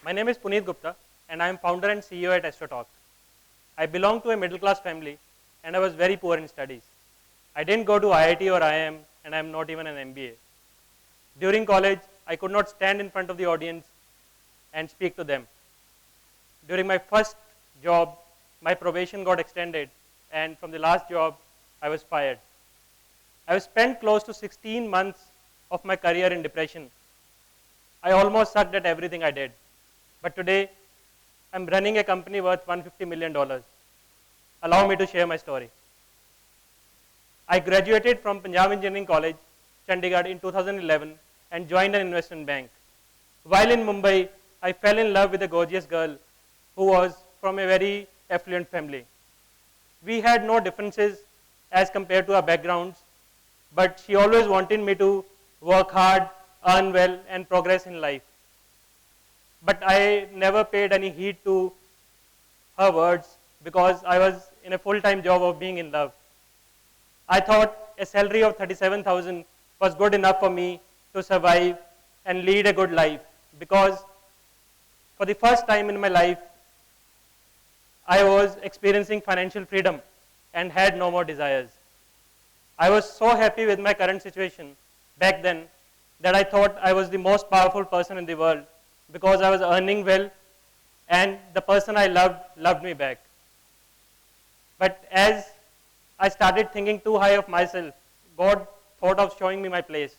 My name is Puneet Gupta and I am founder and CEO at AstroTalk. I belong to a middle class family and I was very poor in studies. I didn't go to IIT or IIM and I am not even an MBA. During college, I could not stand in front of the audience and speak to them. During my first job, my probation got extended and from the last job, I was fired. I have spent close to 16 months of my career in depression. I almost sucked at everything I did. But today, I'm running a company worth $150 million. Allow me to share my story. I graduated from Punjab Engineering College, Chandigarh in 2011 and joined an investment bank. While in Mumbai, I fell in love with a gorgeous girl who was from a very affluent family. We had no differences as compared to our backgrounds, but she always wanted me to work hard, earn well, and progress in life. But I never paid any heed to her words because I was in a full-time job of being in love. I thought a salary of 37,000 was good enough for me to survive and lead a good life because for the first time in my life, I was experiencing financial freedom and had no more desires. I was so happy with my current situation back then that I thought I was the most powerful person in the world because I was earning well and the person I loved me back. But as I started thinking too high of myself, God thought of showing me my place.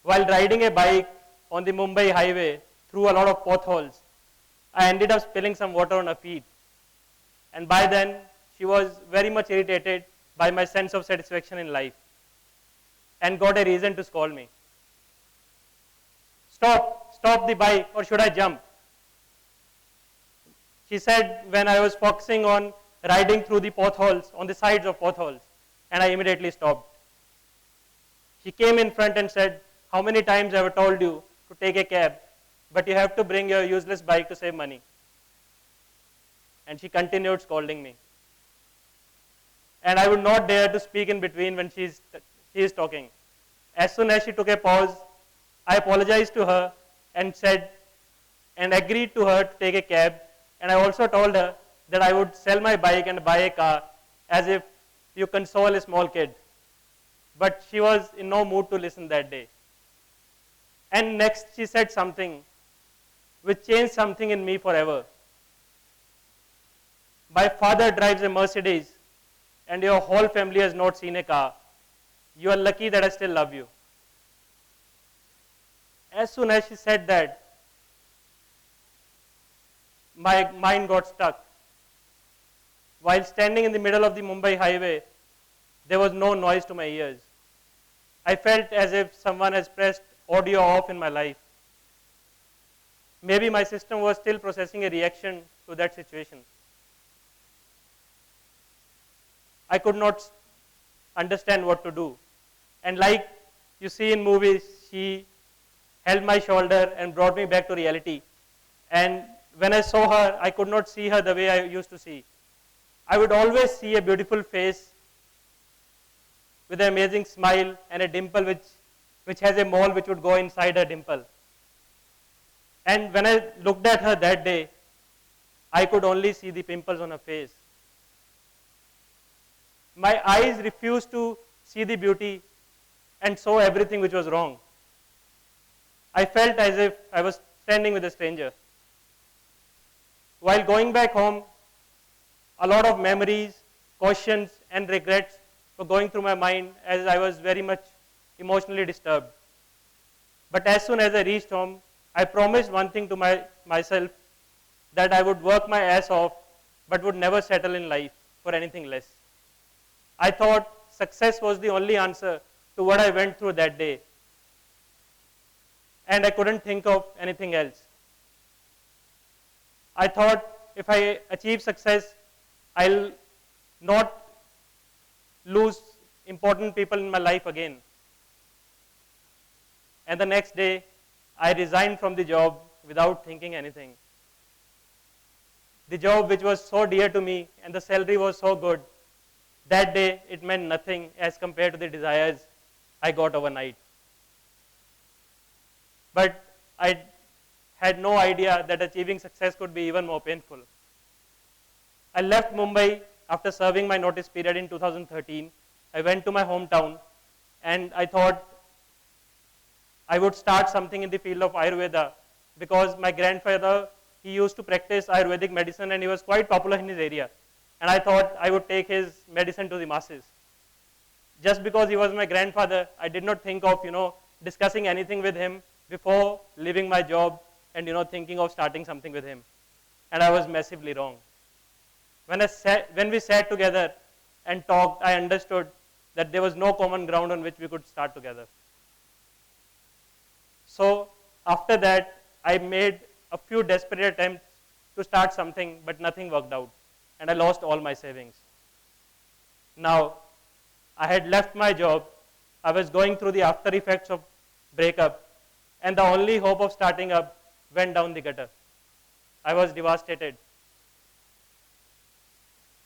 While riding a bike on the Mumbai highway through a lot of potholes, I ended up spilling some water on her feet. And by then, she was very much irritated by my sense of satisfaction in life and got a reason to scold me. Stop the bike or should I jump? She said when I was focusing on riding through the potholes, on the sides of potholes, and I immediately stopped. She came in front and said, how many times have I told you to take a cab, but you have to bring your useless bike to save money? And she continued scolding me. And I would not dare to speak in between when she is talking. As soon as she took a pause, I apologized to her and said, and agreed to her to take a cab. And I also told her that I would sell my bike and buy a car as if you console a small kid. But she was in no mood to listen that day. And next she said something which changed something in me forever. My father drives a Mercedes and your whole family has not seen a car. You are lucky that I still love you. As soon as she said that, my mind got stuck. While standing in the middle of the Mumbai highway, there was no noise to my ears. I felt as if someone has pressed audio off in my life. Maybe my system was still processing a reaction to that situation. I could not understand what to do. And like you see in movies, she held my shoulder and brought me back to reality. And when I saw her, I could not see her the way I used to see. I would always see a beautiful face with an amazing smile and a dimple which has a mole which would go inside her dimple. And when I looked at her that day, I could only see the pimples on her face. My eyes refused to see the beauty and saw everything which was wrong. I felt as if I was standing with a stranger. While going back home, a lot of memories, questions, and regrets were going through my mind as I was very much emotionally disturbed. But as soon as I reached home, I promised one thing to myself, that I would work my ass off but would never settle in life for anything less. I thought success was the only answer to what I went through that day. And I couldn't think of anything else. I thought if I achieve success, I'll not lose important people in my life again. And the next day, I resigned from the job without thinking anything. The job which was so dear to me and the salary was so good, that day it meant nothing as compared to the desires I got overnight. But I had no idea that achieving success could be even more painful. I left Mumbai after serving my notice period in 2013. I went to my hometown and I thought I would start something in the field of Ayurveda because my grandfather, he used to practice Ayurvedic medicine and he was quite popular in his area. And I thought I would take his medicine to the masses. Just because he was my grandfather, I did not think of, discussing anything with him before leaving my job and, thinking of starting something with him. And I was massively wrong. When we sat together and talked, I understood that there was no common ground on which we could start together. So after that, I made a few desperate attempts to start something, but nothing worked out. And I lost all my savings. Now, I had left my job. I was going through the after effects of breakup. And the only hope of starting up went down the gutter. I was devastated.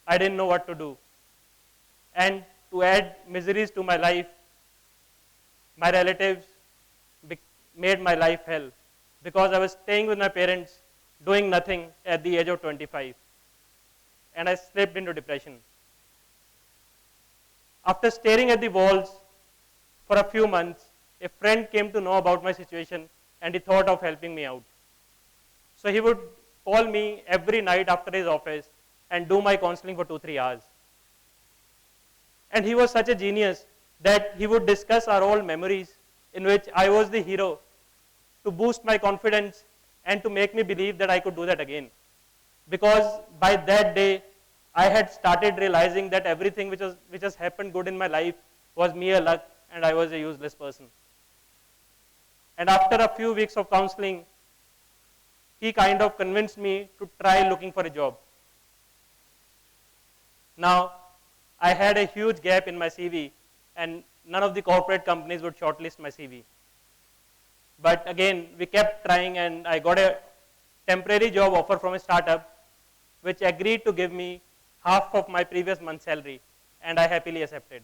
I didn't know what to do. And to add miseries to my life, my relatives made my life hell because I was staying with my parents, doing nothing at the age of 25. And I slipped into depression. After staring at the walls for a few months, a friend came to know about my situation and he thought of helping me out. So he would call me every night after his office and do my counseling for 2-3 hours. And he was such a genius that he would discuss our old memories in which I was the hero to boost my confidence and to make me believe that I could do that again. Because by that day, I had started realizing that everything which has happened good in my life was mere luck and I was a useless person. And after a few weeks of counseling, he kind of convinced me to try looking for a job. Now, I had a huge gap in my CV and none of the corporate companies would shortlist my CV. But again, we kept trying and I got a temporary job offer from a startup which agreed to give me half of my previous month's salary and I happily accepted.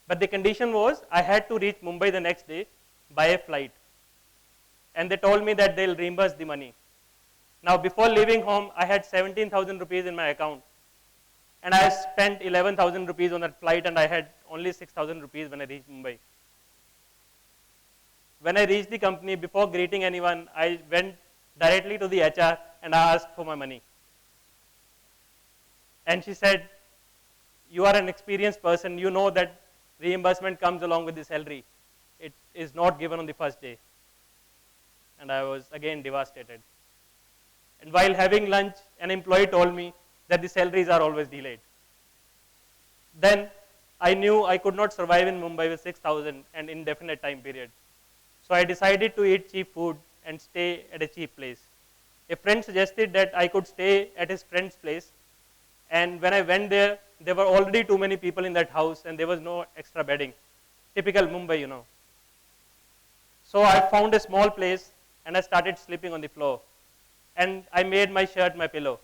But the condition was I had to reach Mumbai the next day by a flight. And they told me that they'll reimburse the money. Now before leaving home, I had 17,000 rupees in my account. And I spent 11,000 rupees on that flight and I had only 6,000 rupees when I reached Mumbai. When I reached the company, before greeting anyone, I went directly to the HR and I asked for my money. And she said, you are an experienced person, you know that reimbursement comes along with the salary. It is not given on the first day. And I was again devastated. And while having lunch, an employee told me that the salaries are always delayed. Then I knew I could not survive in Mumbai with 6,000 and indefinite time period. So I decided to eat cheap food and stay at a cheap place. A friend suggested that I could stay at his friend's place. And when I went there, there were already too many people in that house and there was no extra bedding. Typical Mumbai, So I found a small place and I started sleeping on the floor. And I made my shirt my pillow.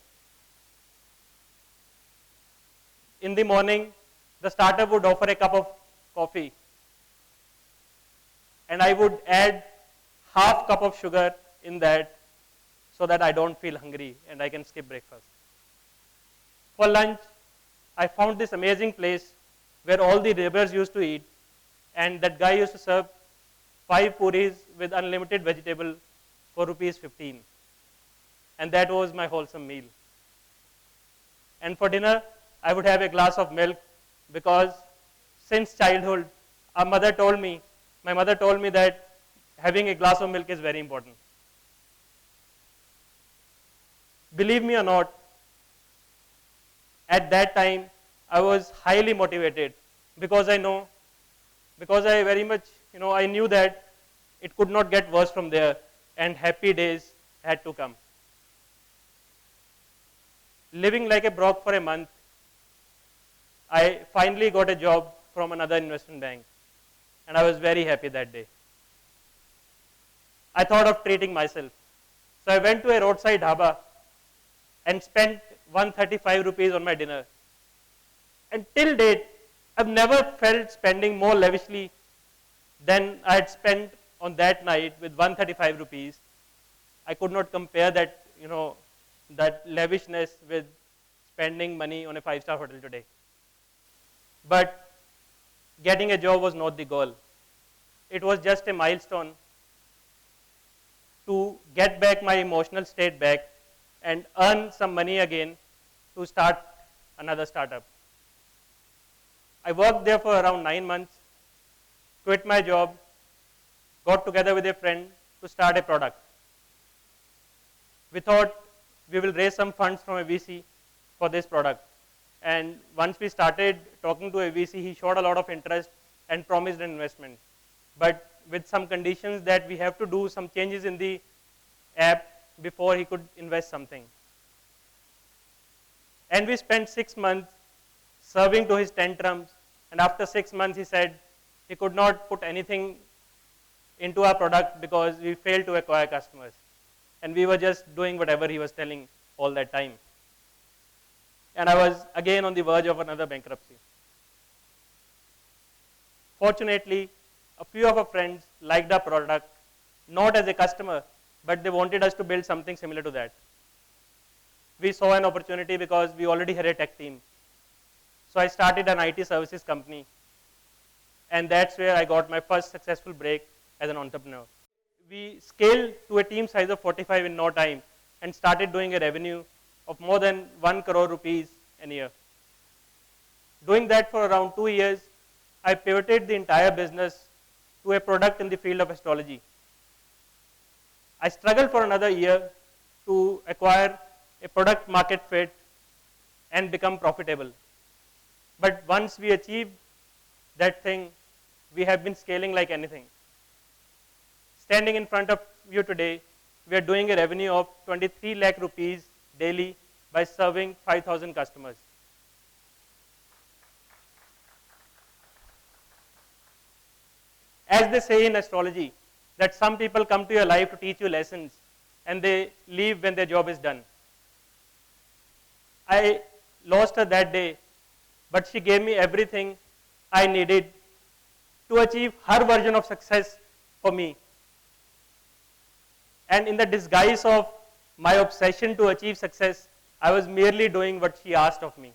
In the morning, the startup would offer a cup of coffee. And I would add half cup of sugar in that so that I don't feel hungry and I can skip breakfast. For lunch, I found this amazing place where all the laborers used to eat and that guy used to serve 5 puris with unlimited vegetable for rupees 15. And that was my wholesome meal. And for dinner, I would have a glass of milk because since childhood, my mother told me that having a glass of milk is very important. Believe me or not, at that time, I was highly motivated because I very much, I knew that it could not get worse from there and happy days had to come. Living like a broke for a month, I finally got a job from another investment bank and I was very happy that day. I thought of treating myself. So I went to a roadside dhaba and spent 135 rupees on my dinner. And till date, I've never felt spending more lavishly than I had spent on that night with 135 rupees. I could not compare that, that lavishness with spending money on a 5-star hotel today. But getting a job was not the goal. It was just a milestone to get back my emotional state back and earn some money again to start another startup. I worked there for around 9 months, quit my job, got together with a friend to start a product. We thought we will raise some funds from a VC for this product. And once we started talking to a VC, he showed a lot of interest and promised an investment. But with some conditions that we have to do some changes in the app before he could invest something. And we spent 6 months serving to his tantrums. And after 6 months, he said he could not put anything into our product because we failed to acquire customers. And we were just doing whatever he was telling all that time. And I was again on the verge of another bankruptcy. Fortunately, a few of our friends liked our product, not as a customer, but they wanted us to build something similar to that. We saw an opportunity because we already had a tech team. So I started an IT services company. And that's where I got my first successful break as an entrepreneur. We scaled to a team size of 45 in no time and started doing a revenue of more than 1 crore rupees a year. Doing that for around 2 years, I pivoted the entire business to a product in the field of astrology. I struggled for another year to acquire a product market fit and become profitable. But once we achieved that thing, we have been scaling like anything. Standing in front of you today, we are doing a revenue of 23 lakh rupees daily by serving 5,000 customers. As they say in astrology, that some people come to your life to teach you lessons and they leave when their job is done. I lost her that day, but she gave me everything I needed to achieve her version of success for me. And in the disguise of my obsession to achieve success, I was merely doing what she asked of me.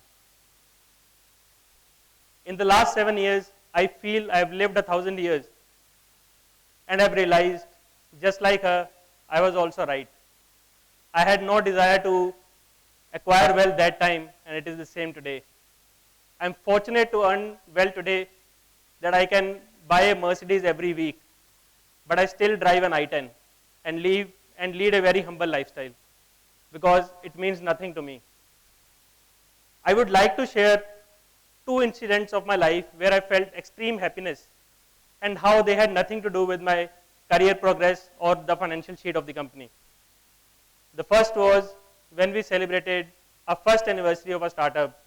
In the last 7 years, I feel I have lived 1,000 years. And I've realized, just like her, I was also right. I had no desire to acquire wealth that time, and it is the same today. I'm fortunate to earn well today that I can buy a Mercedes every week, but I still drive an i10 and lead a very humble lifestyle because it means nothing to me. I would like to share 2 incidents of my life where I felt extreme happiness and how they had nothing to do with my career progress or the financial sheet of the company. The first was when we celebrated our first anniversary of our startup,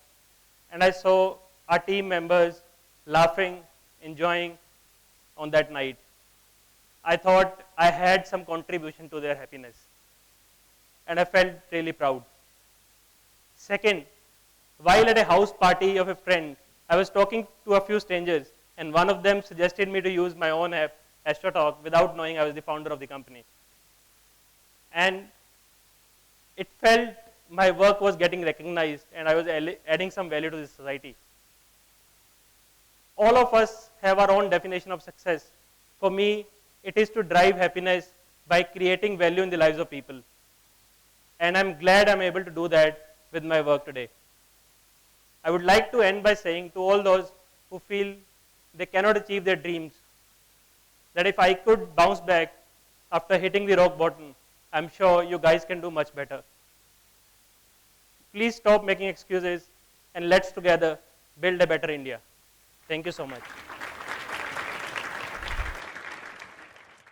and I saw our team members laughing, enjoying on that night. I thought I had some contribution to their happiness, and I felt really proud. Second, while at a house party of a friend, I was talking to a few strangers, and one of them suggested me to use my own app, AstroTalk, without knowing I was the founder of the company. And it felt my work was getting recognized, and I was adding some value to the society. All of us have our own definition of success. For me, it is to drive happiness by creating value in the lives of people. And I'm glad I'm able to do that with my work today. I would like to end by saying to all those who feel they cannot achieve their dreams, that if I could bounce back after hitting the rock bottom, I'm sure you guys can do much better. Please stop making excuses and let's together build a better India. Thank you so much.